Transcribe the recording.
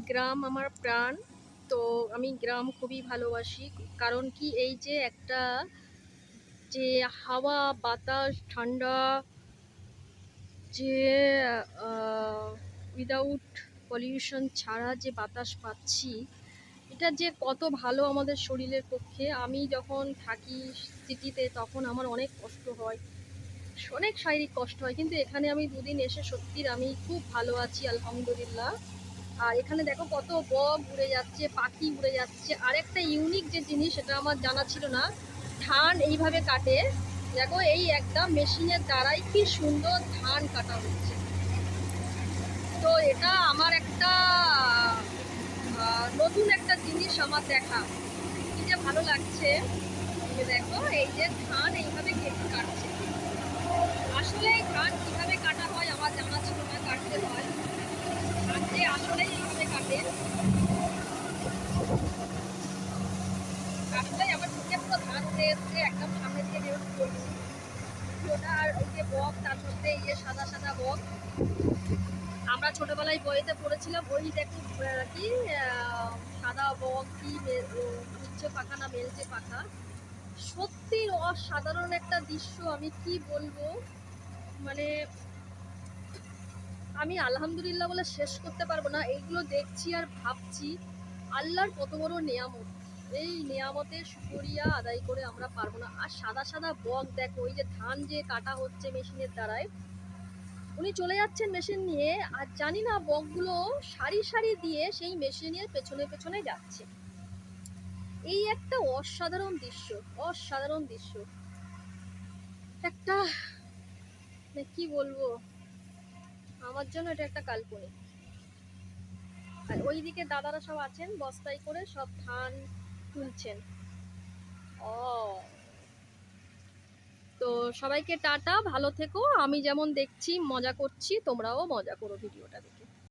গ্রাম আমার প্রাণ। তো আমি গ্রাম খুবই ভালোবাসি। কারণ কি এই যে একটা যে হাওয়া, বাতাস, ঠান্ডা যে উইদাউট পলিউশন ছাড়া যে বাতাস পাচ্ছি, এটা যে কত ভালো আমাদের শরীরের পক্ষে। আমি যখন থাকি সিটিতে তখন আমার অনেক কষ্ট হয়, অনেক শারীরিক কষ্ট হয়, কিন্তু এখানে আমি দুদিন এসে সত্যির আমি খুব ভালো আছি আলহামদুলিল্লাহ। আর এখানে দেখো কত বক উড়ে যাচ্ছে, পাখি উড়ে যাচ্ছে। আর একটা ইউনিক যে জিনিস, সেটা আমার জানা ছিল না, ধান এইভাবে কাটে। দেখো এই একটা মেশিনের দ্বারাই কি সুন্দর ধান কাটা হচ্ছে। তো এটা আমার একটা নতুন একটা জিনিস আমার দেখা, কি যে ভালো লাগছে। এই যে দেখো এই যে ধান এইভাবে কেটে কাটছে। আসলে এই ধান কিভাবে কাটা হয় আমার জানা ছিল না, কাটতে হয়। আর যে আসলে এইভাবে কাটে, আসলে আমার চোখে পুরো ধান উঠে এসছে, একদম সামনে দিয়ে বেরোতে চলছি ওটা। আর ওই যে বক, তার মধ্যে এই যে সাদা সাদা বক, আমরা ছোটবেলায় বইতে পড়েছিলাম। ওই দেখো কি সাদা বক কি উচ্চে পাখা না মেলচে পাখা। সত্যি অসাধারণ একটা দৃশ্য, আমি কি বলবো। মানে আমি আলহামদুলিল্লাহ বলে শেষ করতে পারবো না। এইগুলো দেখছি আর ভাবছি আল্লাহর কত বড় নেয়ামত। এই নেয়ামতের শুকরিয়া আদায় করে আমরা পারবো না। আর সাদা সাদা বক দেখো, ওই যে ধান যে কাটা হচ্ছে মেশিনের দ্বারায়, উনি চলে যাচ্ছেন মেশিন নিয়ে, আর জানি না বকগুলো সারি সারি দিয়ে সেই মেশিনের পেছনে পেছনে যাচ্ছে। এই একটা অসাধারণ দৃশ্য, অসাধারণ দৃশ্য একটা, মানে কি বলবো, আমার জন্য এটা একটা কাল্পনিক। আর ওইদিকে দাদারা সব আছেন, বস্তায় করে সব ধান তুলছেন। ও, তো সবাইকে টাটা, ভালো থেকো। আমি যেমন দেখছি মজা করছি, তোমরাও মজা করো ভিডিওটা দেখে।